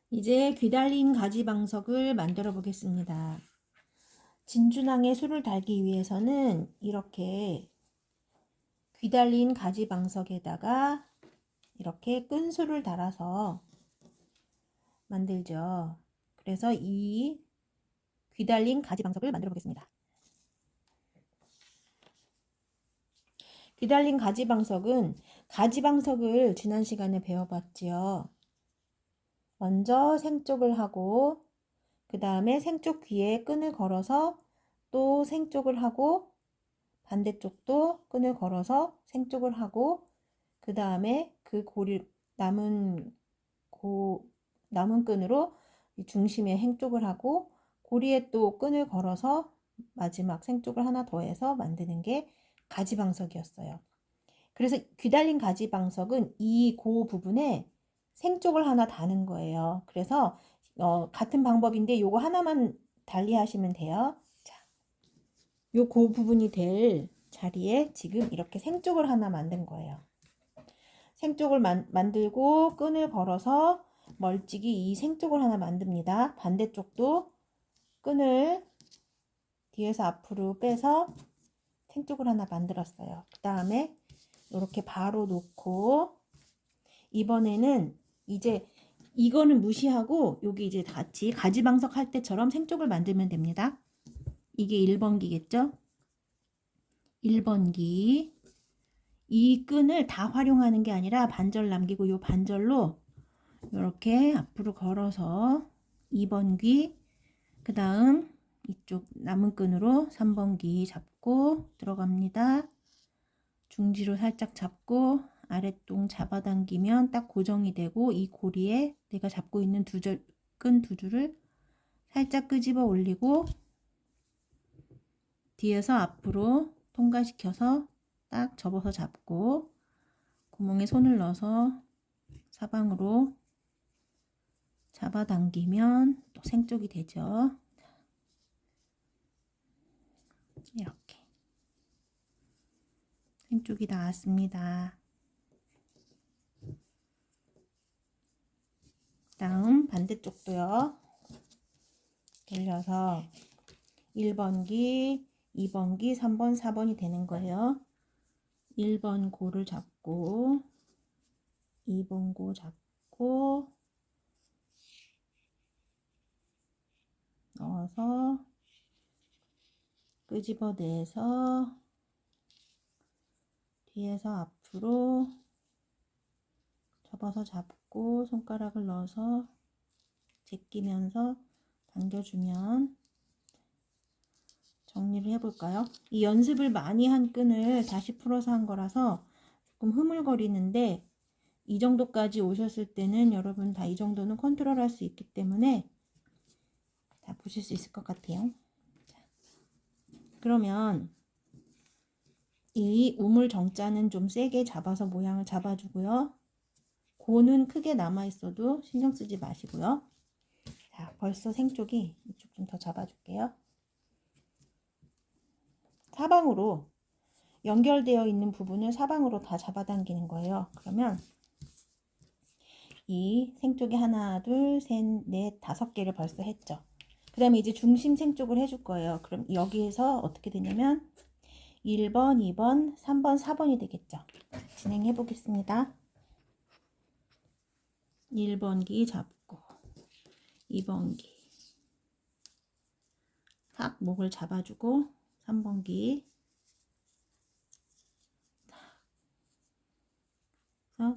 이제 귀달린 가지방석을 만들어 보겠습니다. 진주낭에 술을 달기 위해서는 이렇게 귀달린 가지방석에다가 이렇게 끈술을 달아서 만들죠. 그래서 이 귀달린 가지방석을 만들어 보겠습니다. 귀달린 가지방석을 지난 시간에 배워봤지요. 먼저 생쪽을 하고 그 다음에 생쪽 귀에 끈을 걸어서 또 생쪽을 하고 반대쪽도 끈을 걸어서 생쪽을 하고 그 다음에 그 남은 끈으로 중심에 행쪽을 하고 고리에 또 끈을 걸어서 마지막 생쪽을 하나 더해서 만드는 게 가지방석이었어요. 그래서 귀달린 가지방석은 이 부분에 생쪽을 하나 다는 거예요. 그래서 같은 방법인데 요거 하나만 달리 하시면 돼요. 자, 요 부분이 될 자리에 지금 이렇게 생쪽을 하나 만든 거예요. 생쪽을 만들고 끈을 걸어서 멀찍이 이 생쪽을 하나 만듭니다. 반대쪽도 끈을 뒤에서 앞으로 빼서 생쪽을 하나 만들었어요. 그 다음에 이렇게 바로 놓고 이번에는 이제 이거는 무시하고 여기 이제 같이 가지방석 할 때처럼 생쪽을 만들면 됩니다. 이게 1번기겠죠? 1번기. 이 끈을 다 활용하는 게 아니라 반절 남기고 이 반절로 이렇게 앞으로 걸어서 2번 귀, 그 다음 이쪽 남은 끈으로 3번 귀 잡고 들어갑니다. 중지로 살짝 잡고 아랫동 잡아당기면 딱 고정이 되고 이 고리에 내가 잡고 있는 끈 두 줄을 살짝 끄집어 올리고 뒤에서 앞으로 통과시켜서 딱 접어서 잡고 구멍에 손을 넣어서 사방으로 잡아당기면 또 생쪽이 되죠. 이렇게 생쪽이 나왔습니다. 다음 반대쪽도요. 돌려서 1번기, 2번기, 3번, 4번이 되는 거예요. 1번 고를 잡고 2번 고 잡고 넣어서 끄집어내서 뒤에서 앞으로 접어서 잡고 손가락을 넣어서 제끼면서 당겨주면 정리를 해볼까요? 이 연습을 많이 한 끈을 다시 풀어서 한 거라서 조금 흐물거리는데 이 정도까지 오셨을 때는 여러분 다 이 정도는 컨트롤 할 수 있기 때문에 다 보실 수 있을 것 같아요. 자, 그러면 이 우물 정자는 좀 세게 잡아서 모양을 잡아주고요. 고는 크게 남아있어도 신경 쓰지 마시고요. 자, 벌써 생쪽이 이쪽 좀 더 잡아줄게요. 사방으로 연결되어 있는 부분을 사방으로 다 잡아당기는 거예요. 그러면 이 생쪽이 하나, 둘, 셋, 넷, 5개를 벌써 했죠. 그 다음에 이제 중심 생쪽을 해줄 거예요. 그럼 여기에서 어떻게 되냐면 1번, 2번, 3번, 4번이 되겠죠. 진행해 보겠습니다. 1번기 잡고 2번기 탁 목을 잡아주고 3번기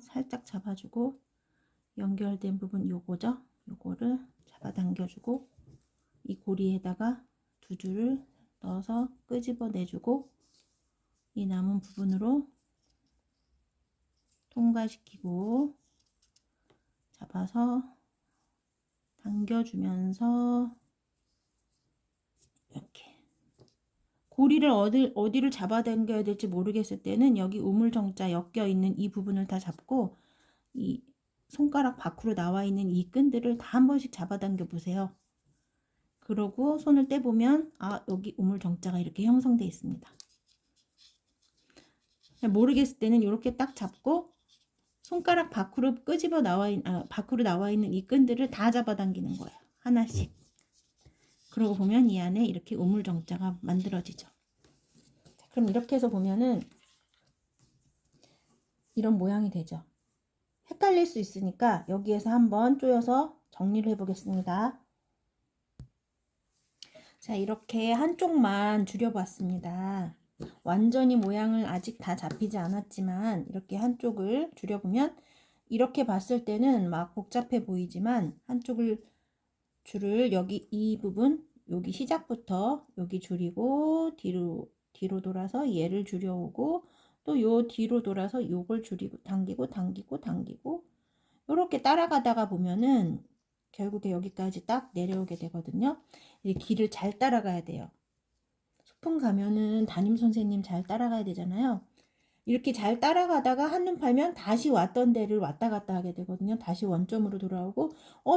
살짝 잡아주고 연결된 부분 요거죠. 요거를 잡아당겨주고 이 고리에다가 두 줄을 넣어서 끄집어 내주고 이 남은 부분으로 통과시키고 잡아서 당겨주면서 이렇게 고리를 어디를 잡아당겨야 될지 모르겠을 때는 여기 우물정자 엮여 있는 이 부분을 다 잡고 이 손가락 밖으로 나와 있는 이 끈들을 다 한 번씩 잡아당겨 보세요. 그러고 손을 떼보면 여기 우물정자가 이렇게 형성되어 있습니다. 모르겠을 때는 이렇게 딱 잡고 손가락 밖으로 밖으로 나와 있는 이 끈들을 다 잡아당기는 거예요. 하나씩. 그러고 보면 이 안에 이렇게 우물정자가 만들어지죠. 자, 그럼 이렇게 해서 보면은 이런 모양이 되죠. 헷갈릴 수 있으니까 여기에서 한번 쪼여서 정리를 해보겠습니다. 자, 이렇게 한쪽만 줄여봤습니다. 완전히 모양을 아직 다 잡히지 않았지만 이렇게 한쪽을 줄여보면 이렇게 봤을 때는 막 복잡해 보이지만 한쪽을 줄을 여기 이 부분 여기 시작부터 여기 줄이고 뒤로 돌아서 얘를 줄여오고 또 요 뒤로 돌아서 요걸 줄이고 당기고 이렇게 따라가다가 보면은 결국에 여기까지 딱 내려오게 되거든요. 이 길을 잘 따라가야 돼요. 소풍 가면은 담임 선생님 잘 따라가야 되잖아요. 이렇게 잘 따라가다가 한눈 팔면 다시 왔던 데를 왔다 갔다 하게 되거든요. 다시 원점으로 돌아오고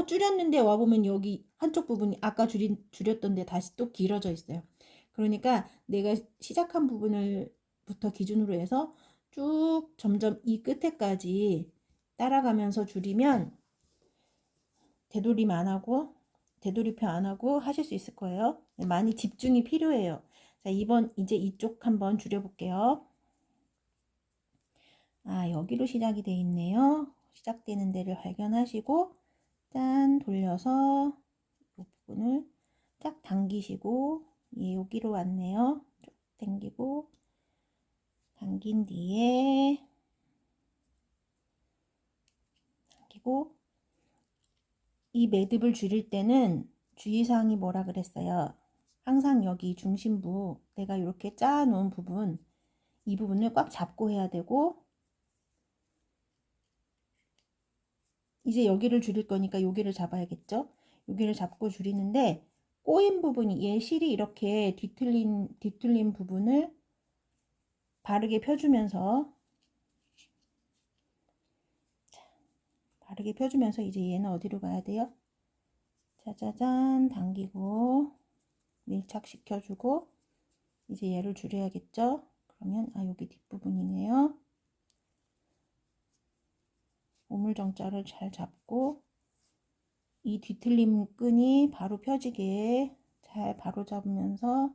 줄였는데 와보면 여기 한쪽 부분이 아까 줄였던 데 다시 또 길어져 있어요. 그러니까 내가 시작한 부분을부터 기준으로 해서 쭉 점점 이 끝에까지 따라가면서 줄이면 되돌이표 안 하고 하실 수 있을 거예요. 많이 집중이 필요해요. 자, 이제 이쪽 한번 줄여볼게요. 여기로 시작이 돼 있네요. 시작되는 데를 발견하시고 짠 돌려서 이 부분을 쫙 당기시고 여기로 왔네요. 쭉 당기고 당긴 뒤에 당기고 이 매듭을 줄일 때는 주의사항이 뭐라 그랬어요? 항상 여기 중심부 내가 이렇게 짜 놓은 부분 이 부분을 꽉 잡고 해야 되고 이제 여기를 줄일 거니까 여기를 잡아야겠죠? 여기를 잡고 줄이는데 꼬인 부분이 얘 실이 이렇게 뒤틀린 부분을 바르게 펴주면서 이제 얘는 어디로 가야 돼요? 짜자잔 당기고 밀착시켜주고 이제 얘를 줄여야겠죠? 그러면 여기 뒷부분이네요. 우물정자를 잘 잡고 이 뒤틀림 끈이 바로 펴지게 잘 바로 잡으면서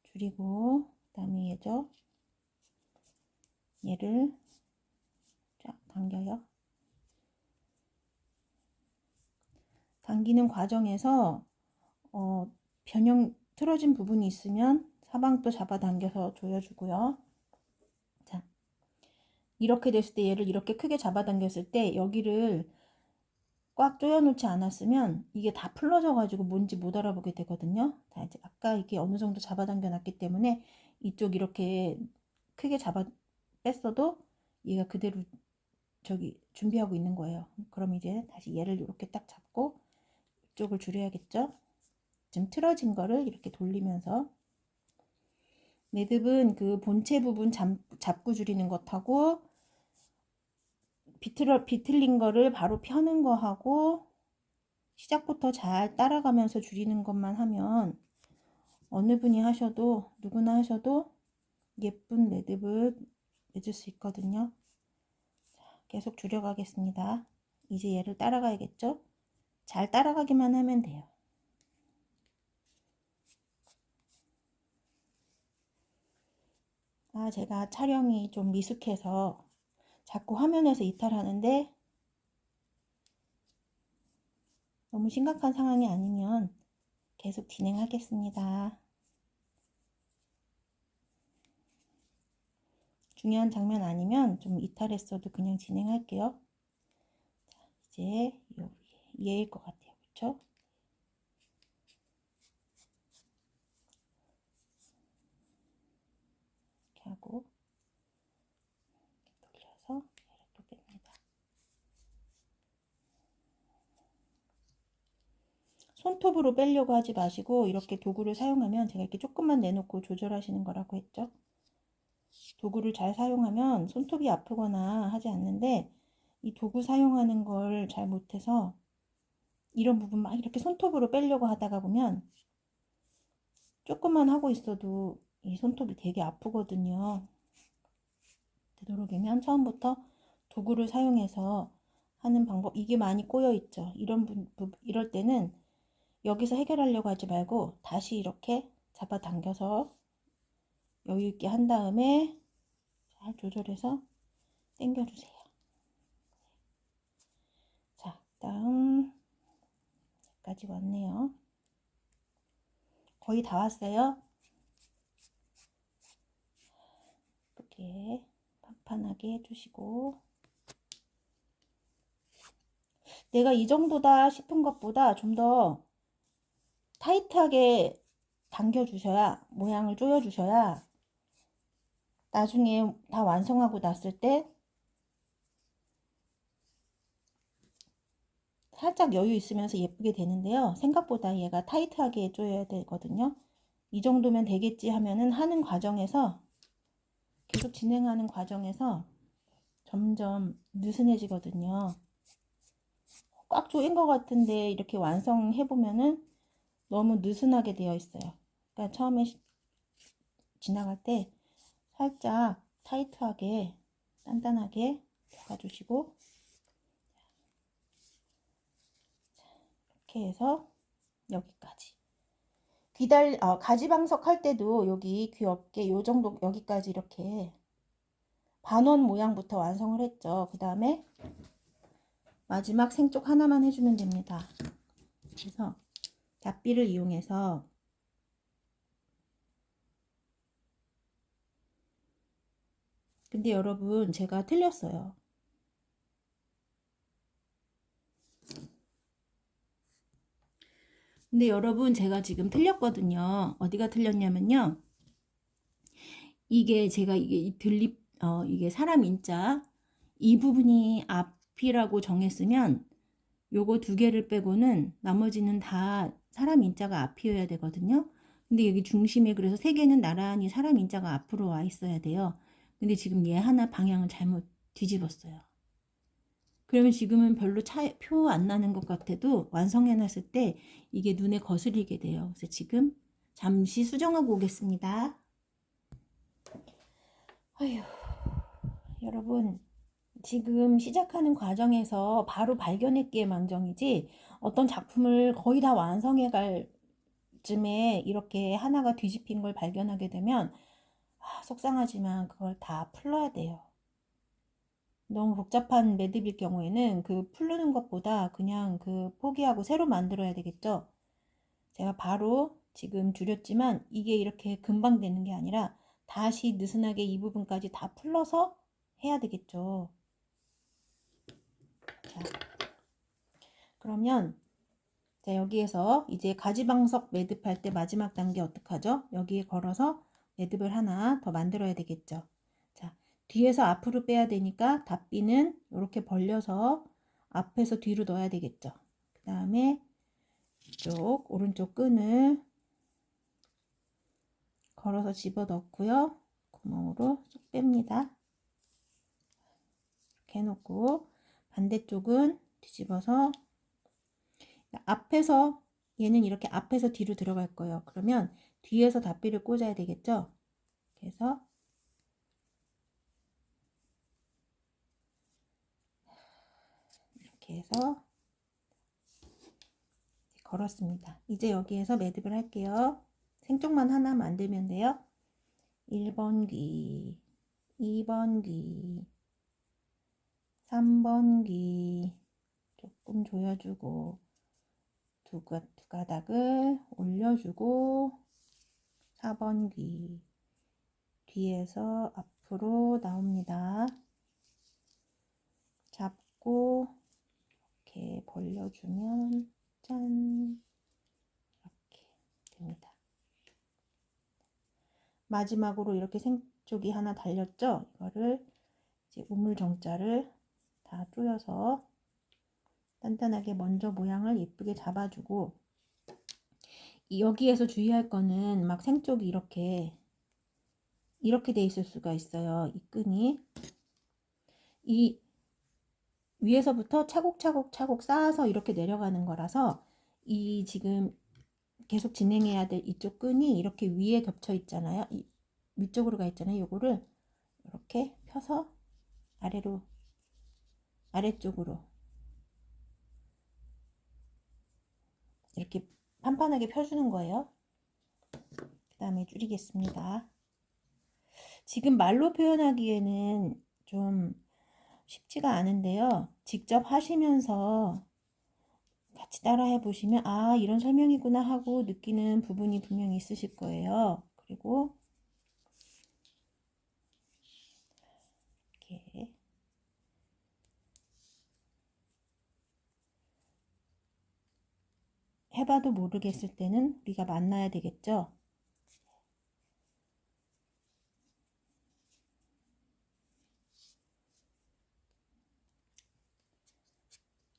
줄이고 그다음에 얘죠. 얘를 쫙 당겨요. 당기는 과정에서 변형 틀어진 부분이 있으면 사방도 잡아당겨서 조여주고요. 자, 이렇게 됐을 때 얘를 이렇게 크게 잡아당겼을 때 여기를 꽉 조여놓지 않았으면 이게 다 풀러져 가지고 뭔지 못 알아보게 되거든요. 자, 이제 아까 이게 어느 정도 잡아당겨 놨기 때문에 이쪽 이렇게 크게 뺐어도 얘가 그대로 저기 준비하고 있는 거예요. 그럼 이제 다시 얘를 이렇게 딱 잡고 이쪽을 줄여야겠죠. 좀 틀어진 거를 이렇게 돌리면서 매듭은 그 본체 부분 잡고 줄이는 것하고 비틀린 거를 바로 펴는 거하고 시작부터 잘 따라가면서 줄이는 것만 하면 어느 분이 하셔도 누구나 하셔도 예쁜 매듭을 맺을 수 있거든요. 계속 줄여가겠습니다. 이제 얘를 따라가야겠죠? 잘 따라가기만 하면 돼요. 제가 촬영이 좀 미숙해서 자꾸 화면에서 이탈하는데 너무 심각한 상황이 아니면 계속 진행하겠습니다. 중요한 장면 아니면 좀 이탈했어도 그냥 진행할게요. 자, 이제 얘일 것 같아요. 그쵸? 이렇게 하고 돌려서 얘를 또 뺍니다. 손톱으로 빼려고 하지 마시고 이렇게 도구를 사용하면 제가 이렇게 조금만 내놓고 조절하시는 거라고 했죠. 도구를 잘 사용하면 손톱이 아프거나 하지 않는데 이 도구 사용하는 걸 잘 못해서 이런 부분 막 이렇게 손톱으로 빼려고 하다가 보면 조금만 하고 있어도 이 손톱이 되게 아프거든요. 되도록이면 처음부터 도구를 사용해서 하는 방법, 이게 많이 꼬여 있죠. 이럴 때는 여기서 해결하려고 하지 말고 다시 이렇게 잡아당겨서 여유 있게 한 다음에 잘 조절해서 당겨주세요. 자, 다음 여기까지 왔네요. 거의 다 왔어요. 이렇게 판판하게 해주시고, 내가 이 정도다 싶은 것보다 좀 더 타이트하게 당겨주셔야, 모양을 조여주셔야 나중에 다 완성하고 났을 때 살짝 여유 있으면서 예쁘게 되는데요. 생각보다 얘가 타이트하게 조여야 되거든요. 이 정도면 되겠지 하면은 하는 과정에서, 계속 진행하는 과정에서 점점 느슨해지거든요. 꽉 조인 것 같은데 이렇게 완성해 보면은 너무 느슨하게 되어 있어요. 그러니까 처음에 지나갈 때 살짝 타이트하게 단단하게 박아주시고, 이렇게 해서 여기까지. 가지방석 할 때도 여기 귀엽게 요 정도 여기까지 이렇게 반원 모양부터 완성을 했죠. 그 다음에 마지막 생쪽 하나만 해주면 됩니다. 그래서 잡비를 이용해서 근데 여러분 제가 틀렸어요. 근데 여러분 제가 지금 틀렸거든요. 어디가 틀렸냐면요. 이게 제가 이게 이게 사람 인자 이 부분이 앞이라고 정했으면 요거 두 개를 빼고는 나머지는 다 사람 인자가 앞이어야 되거든요. 근데 여기 중심에 그래서 세 개는 나란히 사람 인자가 앞으로 와 있어야 돼요. 근데 지금 얘 하나 방향을 잘못 뒤집었어요. 그러면 지금은 별로 표 안 나는 것 같아도 완성해 놨을 때 이게 눈에 거슬리게 돼요. 그래서 지금 잠시 수정하고 오겠습니다. 아휴, 여러분 지금 시작하는 과정에서 바로 발견했기에 망정이지 어떤 작품을 거의 다 완성해 갈 쯤에 이렇게 하나가 뒤집힌 걸 발견하게 되면 속상하지만 그걸 다 풀러야 돼요. 너무 복잡한 매듭일 경우에는 그 풀르는 것보다 그냥 그 포기하고 새로 만들어야 되겠죠. 제가 바로 지금 줄였지만 이게 이렇게 금방 되는 게 아니라 다시 느슨하게 이 부분까지 다 풀러서 해야 되겠죠. 자, 그러면 자, 여기에서 이제 가지방석 매듭할 때 마지막 단계 어떡하죠? 여기에 걸어서 매듭을 하나 더 만들어야 되겠죠. 자, 뒤에서 앞으로 빼야 되니까 닫비는 이렇게 벌려서 앞에서 뒤로 넣어야 되겠죠. 그 다음에 이쪽 오른쪽 끈을 걸어서 집어 넣고요. 구멍으로 쏙 뺍니다. 이렇게 해놓고 반대쪽은 뒤집어서 앞에서 얘는 이렇게 앞에서 뒤로 들어갈 거예요. 그러면 뒤에서 닫비를 꽂아야 되겠죠. 그래서 이렇게 해서 걸었습니다. 이제 여기에서 매듭을 할게요. 생쪽만 하나 만들면 돼요. 1번 귀, 2번 귀, 3번 귀 조금 조여주고 두 가닥을 올려주고 4번 귀 뒤에서 앞으로 나옵니다. 잡고 이렇게 벌려주면 짠 이렇게 됩니다. 마지막으로 이렇게 생쪽이 하나 달렸죠? 이거를 이제 우물정자를 다 조여서 단단하게 먼저 모양을 예쁘게 잡아주고 여기에서 주의할 거는 막 생쪽이 이렇게 돼 있을 수가 있어요. 이 끈이 이 위에서부터 차곡차곡 쌓아서 이렇게 내려가는 거라서 이 지금 계속 진행해야 될 이쪽 끈이 이렇게 위에 겹쳐 있잖아요. 위쪽으로 가 있잖아요. 요거를 이렇게 펴서 아래로 아래쪽으로 이렇게 판판하게 펴주는 거예요. 그 다음에 줄이겠습니다. 지금 말로 표현하기에는 좀 쉽지가 않은데요. 직접 하시면서 같이 따라 해보시면 아, 이런 설명이구나 하고 느끼는 부분이 분명히 있으실 거예요. 그리고 이렇게 해봐도 모르겠을 때는 우리가 만나야 되겠죠.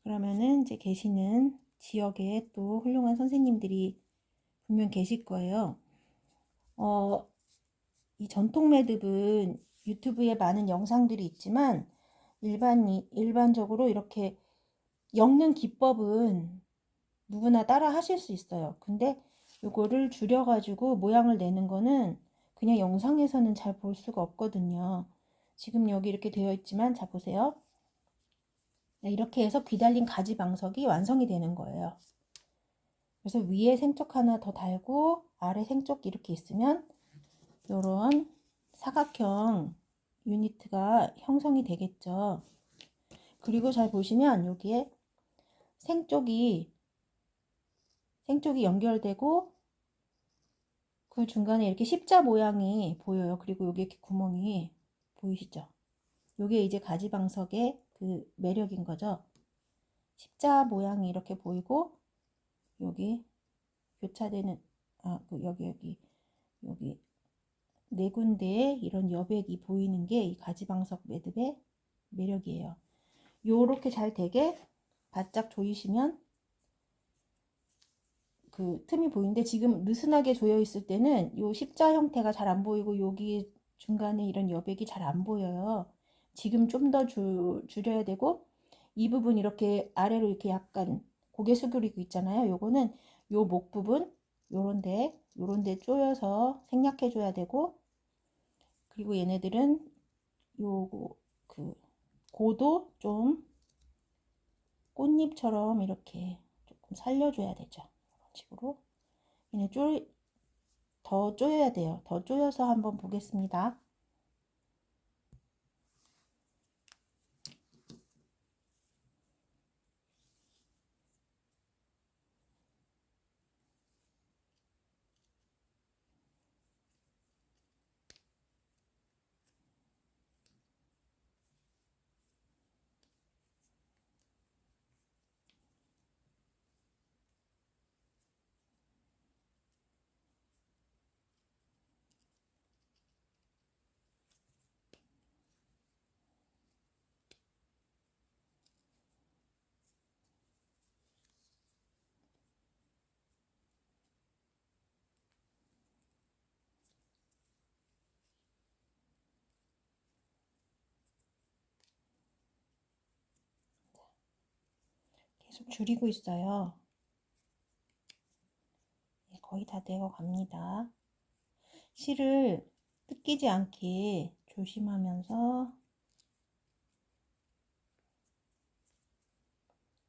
그러면은 이제 계시는 지역에 또 훌륭한 선생님들이 분명 계실 거예요. 이 전통 매듭은 유튜브에 많은 영상들이 있지만 일반적으로 이렇게 엮는 기법은 누구나 따라 하실 수 있어요. 근데 이거를 줄여가지고 모양을 내는 거는 그냥 영상에서는 잘 볼 수가 없거든요. 지금 여기 이렇게 되어 있지만 자 보세요. 이렇게 해서 귀달린 가지 방석이 완성이 되는 거예요. 그래서 위에 생쪽 하나 더 달고 아래 생쪽 이렇게 있으면 이런 사각형 유니트가 형성이 되겠죠. 그리고 잘 보시면 여기에 생쪽이 연결되고 그 중간에 이렇게 십자 모양이 보여요. 그리고 여기 이렇게 구멍이 보이시죠? 요게 이제 가지방석의 그 매력인 거죠. 십자 모양이 이렇게 보이고 여기 교차되는 여기 네 군데에 이런 여백이 보이는 게 이 가지방석 매듭의 매력이에요. 요렇게 잘 되게 바짝 조이시면 그 틈이 보이는데 지금 느슨하게 조여 있을 때는 요 십자 형태가 잘 안 보이고 여기 중간에 이런 여백이 잘 안 보여요. 지금 좀 더 줄여야 되고 이 부분 이렇게 아래로 이렇게 약간 고개 숙이고 있잖아요. 요거는 요 목 부분 요런데 조여서 생략해 줘야 되고 그리고 얘네들은 요거 그 고도 좀 꽃잎처럼 이렇게 조금 살려줘야 되죠. 이런 식으로 얘네 더 조여야 돼요. 더 조여서 한번 보겠습니다. 계속 줄이고 있어요. 거의 다 되어 갑니다. 실을 뜯기지 않게 조심하면서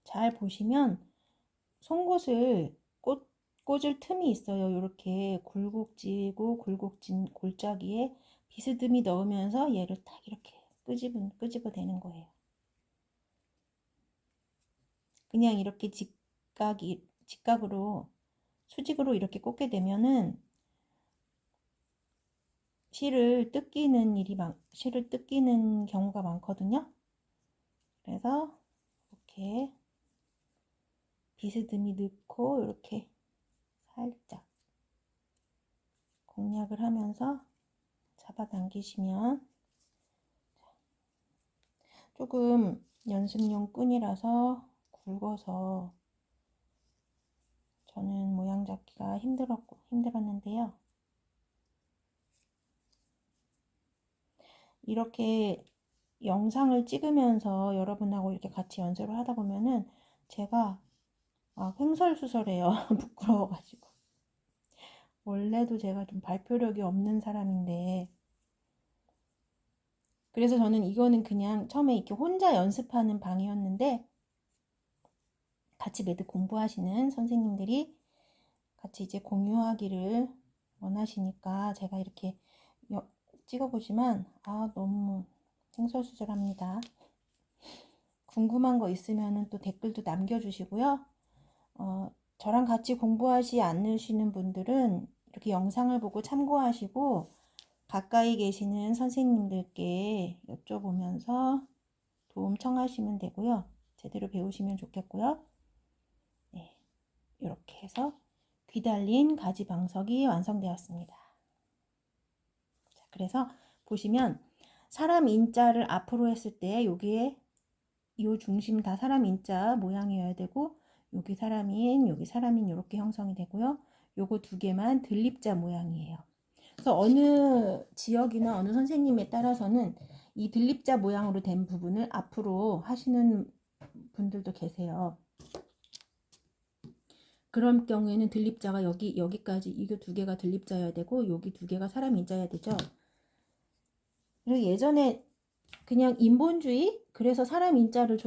잘 보시면 송곳을 꽂을 틈이 있어요. 이렇게 굴곡지고 굴곡진 골짜기에 비스듬히 넣으면서 얘를 딱 이렇게 끄집어 대는 거예요. 그냥 이렇게 직각으로 수직으로 이렇게 꽂게 되면은 실을 뜯기는 경우가 많거든요. 그래서 이렇게 비스듬히 넣고 이렇게 살짝 공략을 하면서 잡아당기시면 조금 연습용 끈이라서 굵어서 저는 모양 잡기가 힘들었는데요. 이렇게 영상을 찍으면서 여러분하고 이렇게 같이 연습을 하다 보면은 제가 횡설수설해요. 부끄러워가지고. 원래도 제가 좀 발표력이 없는 사람인데 그래서 저는 이거는 그냥 처음에 이렇게 혼자 연습하는 방이었는데 같이 매듭 공부하시는 선생님들이 같이 이제 공유하기를 원하시니까 제가 이렇게 찍어보지만 너무 생설수설합니다. 궁금한 거 있으면 또 댓글도 남겨주시고요. 저랑 같이 공부하지 않으시는 분들은 이렇게 영상을 보고 참고하시고 가까이 계시는 선생님들께 여쭤보면서 도움 청하시면 되고요. 제대로 배우시면 좋겠고요. 네, 이렇게 해서 귀 달린 가지 방석이 완성되었습니다. 자, 그래서 보시면 사람 인자를 앞으로 했을 때 여기에 이 중심 다 사람 인자 모양이어야 되고 여기 사람인 이렇게 형성이 되고요. 요거 두 개만 들립자 모양이에요. 그래서 어느 지역이나 어느 선생님에 따라서는 이 들립자 모양으로 된 부분을 앞으로 하시는 분들도 계세요. 그런 경우에는 들립자가 여기까지 이거 두 개가 들립자여야 되고 여기 두 개가 사람 인자여야 되죠. 그리고 예전에 그냥 인본주의 그래서 사람 인자를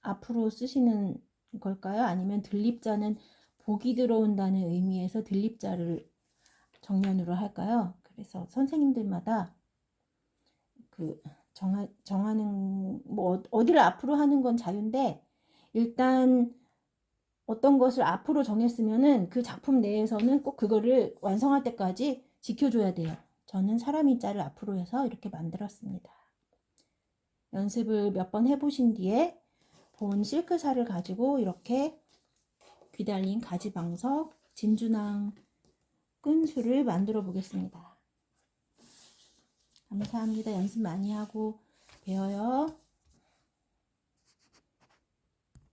앞으로 쓰시는 걸까요? 아니면 들립자는 복이 들어온다는 의미에서 들립자를 정면으로 할까요? 그래서 선생님들마다 그 정하는 뭐 어디를 앞으로 하는 건 자유인데 일단 어떤 것을 앞으로 정했으면은 그 작품 내에서는 꼭 그거를 완성할 때까지 지켜줘야 돼요. 저는 사람 인자를 앞으로 해서 이렇게 만들었습니다. 연습을 몇 번 해보신 뒤에 본 실크살을 가지고 이렇게 귀 달린 가지방석 진주낭 끈수를 만들어 보겠습니다. 감사합니다. 연습 많이 하고 배워요.